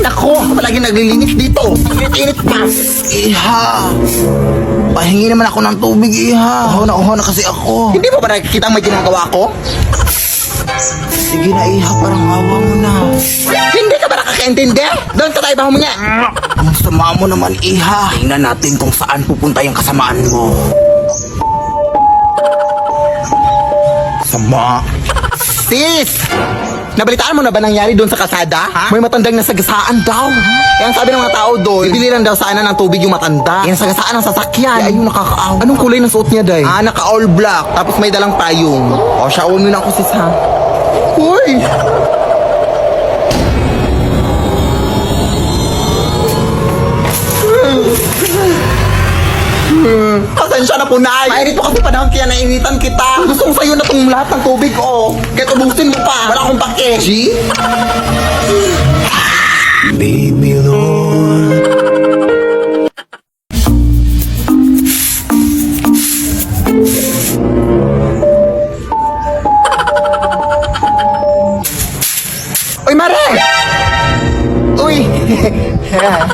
Nako, palagi naglilinis dito. Init pa. Iha. Pahingi naman ako ng tubig, Iha. Uho na kasi ako. Hindi mo ba nakikita may ginagawa ko? Sige na, Iha, parang awa mo na. Hindi ka ba nakakaintindi? Doon ka tayo ba huminga? Ang sama mo naman, Iha. Tingnan natin kung saan pupunta yung kasamaan mo. Sama. Sis! Nabalitaan mo na ba nangyari doon sa kasada? Ha? May matandang nasagasaan daw. Yan sabi ng mga tao doon, bibili lang daw sana ng tubig yung matanda. Yan sagasaan ng sasakyan. Ay, yung nakakaaw. Anong kulay ng suot niya, Day? Naka all black. Tapos may dalang payong. O, shawon mo na ako, sis, ha? Uy! Pasensya na po, Nay. Mainit po kasi panahon kaya nainitan kita. Gusto ko sa'yo na itong lahat ng tubig, oh. Kaya ubusin mo pa. Wala akong pake. G? Baby Lord. Uy, Mare! Uy!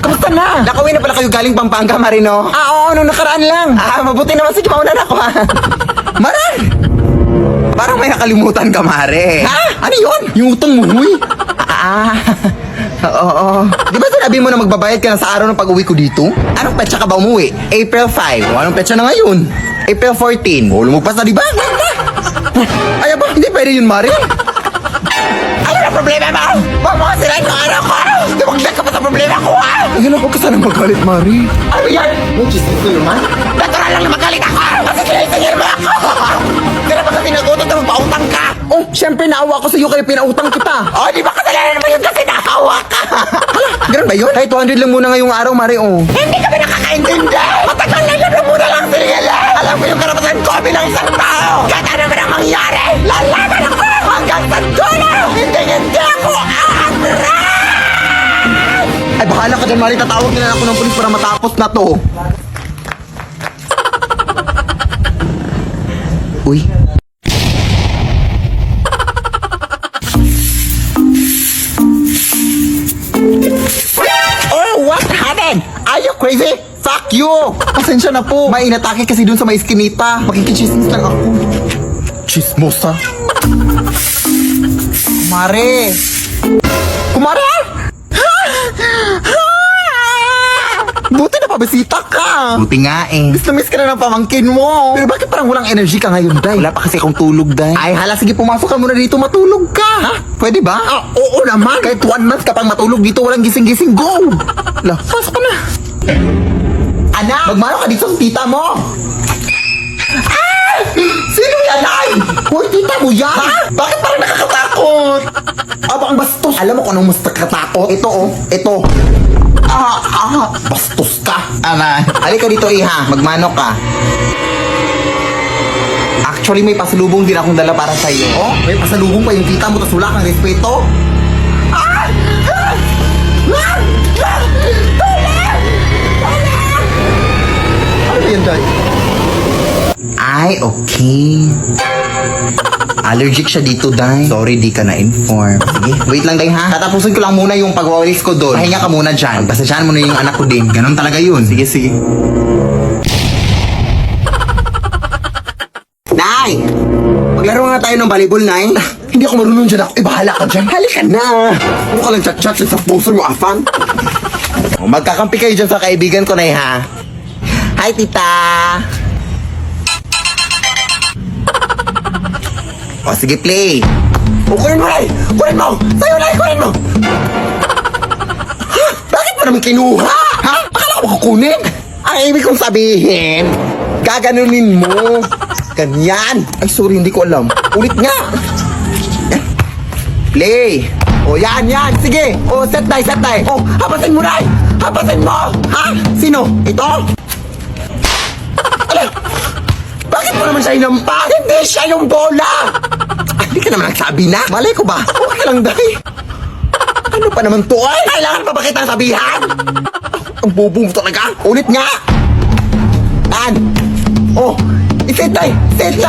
Kamusta na? Nakauwi na pala kayo galing Pampanga, Marino? Oo, nung nakaraan lang. Mabuti naman. Sige, mauna na ako, ha? Mare! Parang may nakalimutan ka, Mare. Ha? Ano yun? Yung utang mo, huy? Oo. Di ba sinabi mo na magbabayad ka na sa araw ng pag-uwi ko dito? Anong petsa ka ba umuwi? April 5. O, anong petsa na ngayon? April 14. O, lumagpas na, di ba? Ay, ba? Hindi pwede yun, Mare. Ano na problema mo? Huwag mo kasirain ng araw ko! Dumagdag ka pa sa problema ko, ha? Ayun ako, kasana magalit, Mari. Ano yan? May chismis ko naman? Natural lang na magalit ako! Kasi kinaisingin mo ako! Kaya ba kasi nagutot na magpautang ka? Oh, syempre naawa ko sa'yo kaya pinautang kita. Oh, di ba kasalanan naman yun kasi naawa ka? Hala, ganun ba yun? Kahit 200 lang muna ngayong araw, Mari, oh. Hindi kami nakakaintindi! Matagal na yun na muna lang, Sirila! Alam mo yung karapatan ko bilang isang tao! Kahit ano naman ang mangyari, lalaban ako hanggang sa dulo! Hindi ako aatras! Ay, bahala ka dyan, Mari. Tatawag na ako ng pulis para matapos na to. Uy. Oh, what happened? Are you crazy? Fuck you! Pasensya na po. May inatake kasi dun sa may iskinita. Makikichismis lang ako. Chismosa. Kumare! Kumare! Buti na pabisita ka! Buti nga eh. Miss na miss ka na ng pamangkin mo. Pero bakit parang walang energy ka ngayon, Day? Wala pa kasi akong tulog, Day. Ay, hala, sige, pumasok ka muna dito, matulog ka. Ha? Pwede ba? Oo naman. Kahit 1 month ka pang matulog dito, walang gising-gising, go! Lah, pasok ka na. Anak! Magmano ka dito sa tita mo! Sino yan, Ay? Hoy, tita mo yan! Ha? Bakit parang nakakatakot? Ang bastos! Alam mo kung anong mas nakakatakot? Ito, oh. Ito. Bastos ka. Halika dito, Iha. Magmano ka. Actually, may pasalubong din akong dala para sa'yo. Oh, may pasalubong pa yung tita mo, tas wala kang respeto. Ano yan, Day? Ay, okay. Allergic siya dito, Day. Sorry, di ka na-inform. Sige, wait lang, Day, ha? Tatapusin ko lang muna yung pag-walis ko doon. Pahinga ka muna dyan. Pasensyahan mo na yung anak ko din. Ganon talaga yun. Sige, sige. Nay! Maglaro nga tayo ng volleyball, Nay. Hindi ako marunong dyan ako. Bahala ka dyan. Halika na. Ano ka lang chat-chat sa sponsor mo, Afan? Magkakampi kayo dyan sa kaibigan ko, Nay, ha? Hi, tita! O, sige, play. O, kunin mo, Nay! Kunin mo! Sa'yo, Nay! Kunin mo! Ha? Bakit mo naman kinuha? Ha? Akala ko kukunin? Ang ibig kong sabihin, gaganunin mo. Ganyan. Ay, sorry, hindi ko alam. Ulit nga. Yan. Play. O, yan. Sige. O, set, Nay. O, hapasin mo, Nay! Hapasin mo! Ha? Sino? Ito? Ala! Bakit mo naman siya inampa? Hindi siya yung bola! Hindi ka naman nagsabi na. Malay ko ba? Okay lang, Day. Ano pa naman to, ay? Kailangan pa ba kitang sabihan? Ang bobo mo talaga. Ulit nga. Tan. Oh, isit, Day. Sit.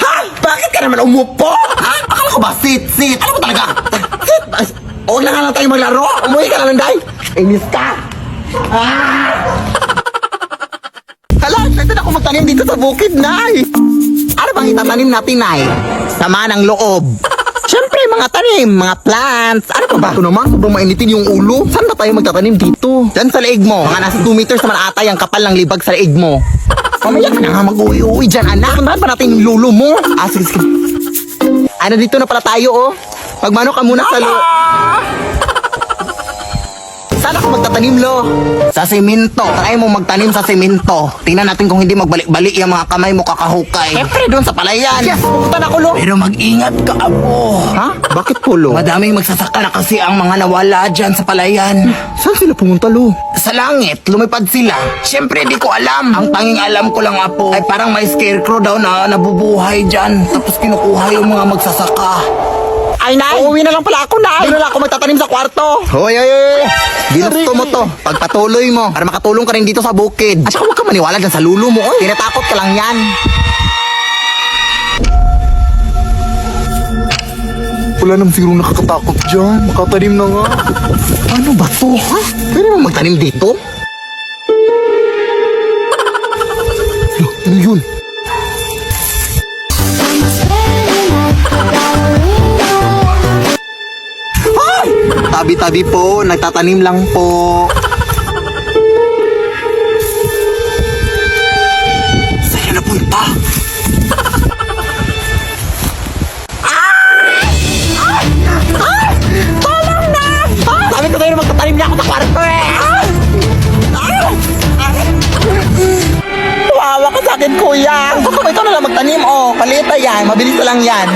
Ha? Bakit ka naman umupo? Ha? Akala ko ba? Sit. Ano ba talaga? Sit. Huwag na nga lang tayo maglaro. Umuwi ka na lang, Day. Inis ka. Hala, pwede na ako magtanim dito sa bukid, Nay. Ano bang itatanim natin, Nay? Sama ng loob. Siyempre, mga tanim, mga plants. Ano pa ba? Ito naman, sobrang mainitin yung ulo. Saan ba tayo magtatanim dito? Diyan sa leeg mo. Mga nasa 2 meters naman ata yung kapal ng libag sa leeg mo. Mamaya ka na nga mag-uwi-uwi dyan, anak. Puntahan pa natin yung lulo mo. Sige. Ano, dito na pala tayo, oh. Magmano ka muna sa loob. Saan ako magtatanim, Lo? Sa semento. Try mo magtanim sa semento. Tingnan natin kung hindi magbalik-balik yung mga kamay mo kakahukay. Siyempre, doon sa palayan. Yes, pupunta na ko, Lo. Pero mag-ingat ka, Apo. Ha? Bakit po, Lo? Madaming magsasaka na kasi ang mga nawala dyan sa palayan. Saan sila pumunta, Lo? Sa langit, lumipad sila. Siyempre, di ko alam. Ang tanging alam ko lang, Apo, ay parang may scarecrow daw na nabubuhay dyan. Tapos kinukuha yung mga magsasaka. Ay, Nay! Uuwi na lang pala ako, Nay! Doon na lang ako magtatanim sa kwarto! Hoy! Ginusto mo to. Pagpatuloy mo para makatulong ka rin dito sa bukid. At saka huwag ka maniwala dyan sa lulo mo. Tinatakot ka lang yan. Wala nang sirong nakakatakot dyan. Makatanim na nga. Ano ba to, ha? Pwede mo magtanim dito? Ano yun? Tabi-tabi po, nagtatanim lang po. Saan na punta? Tolong na! Sabi ko sa'yo na magtatanim niya ako sa kwarto eh! Wawa ka sa akin, kuya! Gusto ko ito na lang magtanim, oh. Palita yan, mabilis na lang yan.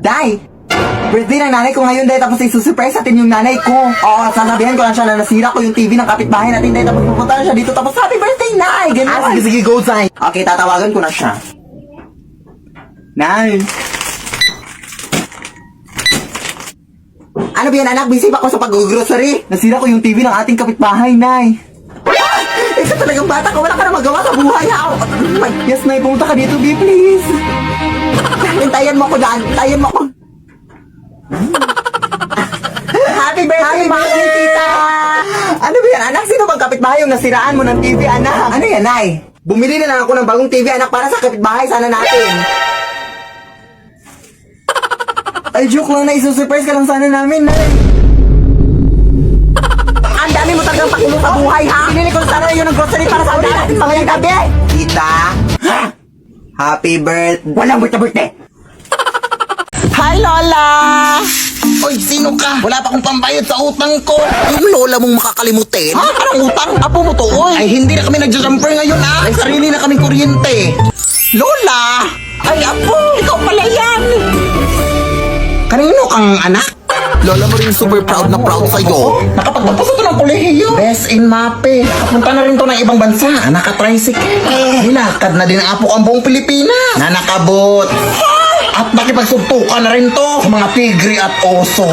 Day! Birthday ng nanay ko ngayon, Day. Tapos isusurprise natin yung nanay ko. Oo, sasabihin ko lang siya na nasira ko yung TV ng kapitbahay natin, Day. Tapos pupunta na siya dito. Tapos happy birthday, Nay! Ganun. Sige, go, Day. Okay, tatawagan ko na siya. Nay! Ano ba yan, anak? Busy ba ako sa pag-grocery? Nasira ko yung TV ng ating kapitbahay, Nay. Ikaw talagang bata ka. Wala ka na magawa sa buhay, ha? Yes, Nay. Pumunta ka dito, B, please. Hintayan mo ako daan. Hintayan mo ako. Happy birthday, tita! Ano ba yan, anak? Sino bang kapitbahay yung nasiraan mo ng TV, anak? Ano yan, Nay? Bumili na lang ako ng bagong TV, anak, para sa kapitbahay sana natin. Ay, joke lang na. Isusurprise ka lang sana namin, Nay. Ang dami mo talagang pakinig sa buhay, ha? Pinili ko sana yun ng grocery para sa natin mga yung gabi. Tita? Ha? Happy birthday. Walang birthday. Hi, Lola! Hoy, sino ka? Wala pa akong pambayad sa utang ko. Yung lola mong makakalimutin. Ha? Anong utang? Apo mo to, oy. Ay, hindi na kami nagja-jumper ngayon, ha? May sarili na kaming kuryente. Lola! Ay, apo! Ikaw pala yan! Kanino kang anak? Lola mo rin super proud na proud sa'yo. Nakapagtapos ito ng kolehiyo. Best in MAPE. Nakapunta na rin to ng ibang bansa. Naka-tricycle. Nilakad na din ang apo ang buong Pilipinas. Na nakabot. At nakipagsuntukan na rin to sa mga tigre at oso.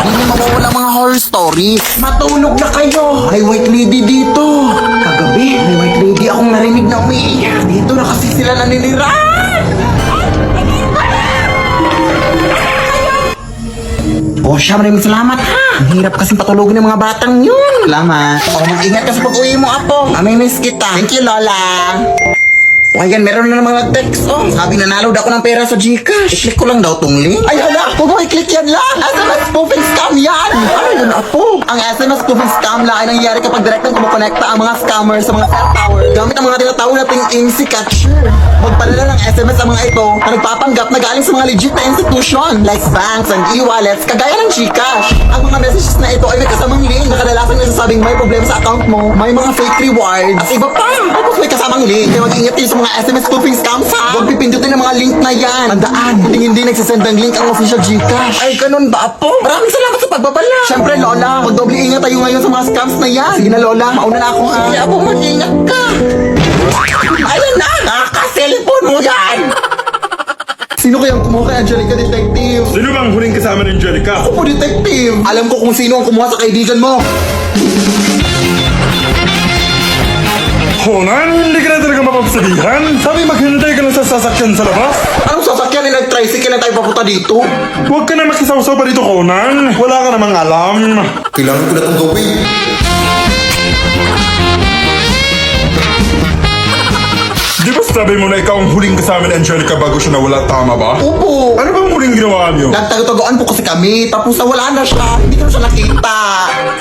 Hindi mawawala mga horror story. Matulog na kayo. May white lady dito. Kagabi, may white lady akong narinig na umiiyak. Dito na kasi sila naninirahan. Oh, siya, maraming salamat, ha? Ang hirap kasing patulogin ng mga batang yun. Salamat. Oh, mag-ingat ka sa pag-uwi mo, apo. Amimiss kita. Thank you, Lola. O ayan, meron na namang nag-text, oh. Sabi, nanalo daw ako ng pera sa Gcash. I-click ko lang daw tong link. Ay, hala, huwag mo i-click yan lang. SMS spoofing scam yan. Ano yun, apo? Ang SMS spoofing scam lang ay nangyayari kapag direktang kumukonekta ang mga scammers sa mga cell tower gamit ang mga tinatawag nating IMSI catcher. Magpadala ng SMS ang mga ito na nagpapanggap na galing sa mga legit na institution like banks and e-wallets kagaya ng Gcash. Ang mga messages na ito ay may kasamang link na kadalasan nagsasabing may problema sa account mo, may mga fake rewards, at iba pa. Tapos may kasamang link. Kaya mag-ingat kayo sa mga SMS spoofing scams, ha? Huwag pipindutin ang mga link na yan. Tandaan, hindi nagsisend ng link ang official Gcash. Ay, ganun ba, apo? Maraming salamat sa pagbabala. Siyempre, Lola, magdoble ingat tayo ngayon sa mga scams na yan. Sige na, Lola, mauna na ako, ha? Sige, apo, mag-ingat ka. Ayun na, nakaka-cellphone mo yan. Sino kayang kumuha kay Angelica, detective? Sino bang huling kasama ni Angelica? Ako po, detective. Alam ko kung sino ang kumuha sa kaibigan mo. Conan, hindi ka na talaga mapapsabihan. Sabi maghintay ka lang sa sasakyan sa labas. Anong sasakyan? Nag-tricycle na tayo papunta dito. Huwag ka na makisaw-saw pa dito, Conan. Wala ka namang alam. Kailangan ko na itong gawin. Di ba sabi mo na ikaw ang huling kasama ni Angelica bago siya nawala, tama ba? Opo. Ano bang huling ginawa niyo? Nagtago-tagoan po kasi kami, tapos nawala na siya. Hindi ko na siya nakita.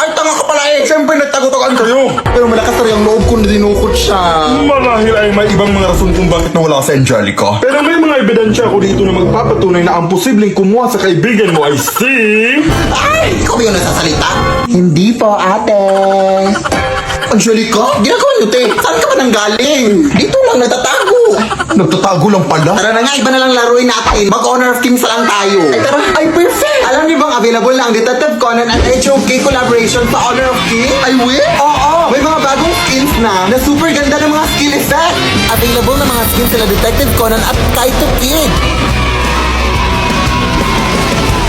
Ay, tanga ka pala eh. Siyempre nagtago-tagoan kayo. Pero malakas na rin ang loob ko na dinukot siya. Marahil ay may ibang mga rason kung bakit nawala si Angelica. Pero may mga ebidensya ako dito na magpapatunay na ang posibleng kumuha sa kaibigan mo ay si... Ay, ikaw ba yung nagsasalita? Hindi po, ate. Angelica? Ginagawa niyo, te. Saan ka ba nang galing? Dito lang nagtatago. Nagtatago lang pala? Tara na nga, iba na lang laruin natin. Mag-Honor of Kings na lang tayo. Ay, tara. Ay, perfect. Alam niyo bang available na ang Detective Conan at HOK collaboration sa Honor of Kings? Ay, wait? Oo. May mga bagong skins na super ganda ng mga skill effect. Available na mga skins sila Detective Conan at Kaito Kid.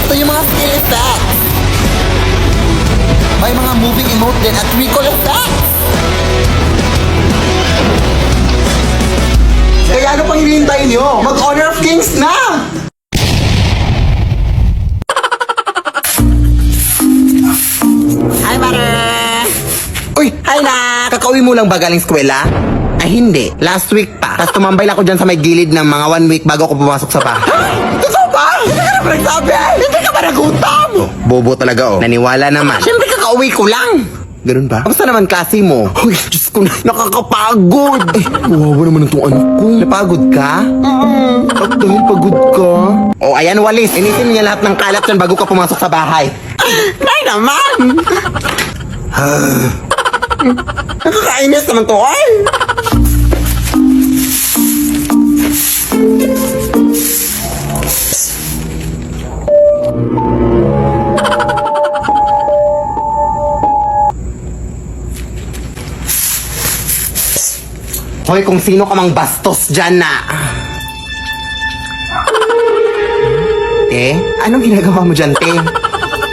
Ito yung mga skill effects. May mga moving emote din at recall effects. Kaya ano pang hinihintay nyo? Mag-Honor of Kings na! Hi, Mara! Uy, hi na! Kakauwi mo lang ba galing eskwela? Ay, hindi. Last week pa. Tapos tumambay lang ako dyan sa may gilid ng mga 1 week bago ako pumasok sa bahay. Totoo ba? Hindi ka naman nagsabi! Hindi ka ba nagutom? Bobo talaga, oh. Naniwala naman. Siyempre, kakauwi ko lang. Ganun ba? Kamusta naman klase mo? Uy, Diyos ko, nakakapagod. Ay, wawa naman itong anak ko. Napagod ka? Dahil pagod ka. Oh, ayan, walis. Inisin niya lahat ng kalat yan bago ka pumasok sa bahay. Nay naman! Nakakainis naman to, ay! Hoy, kung sino ka mang bastos dyan na. Anong ginagawa mo dyan, te?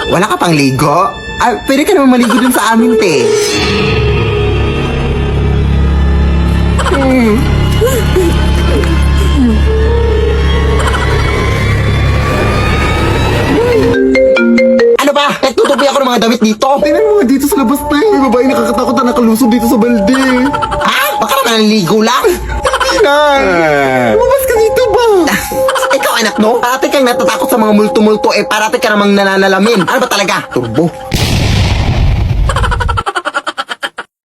Wala ka pang ligo? Ah, pwede ka naman maligo dun sa amin, te. Ano ba? Nagtutupi ako ng mga damit dito. Tingnan mo dito sa labas, te. May babae nakakatakot na nakalusob dito sa balde. Ah, baka naman naligo lang. Hindi na. Lumabas ka dito ba? Ikaw anak no? Parati kang natatakot sa mga multo-multo parati ka namang nananalamin. Ano ba talaga? Turbo.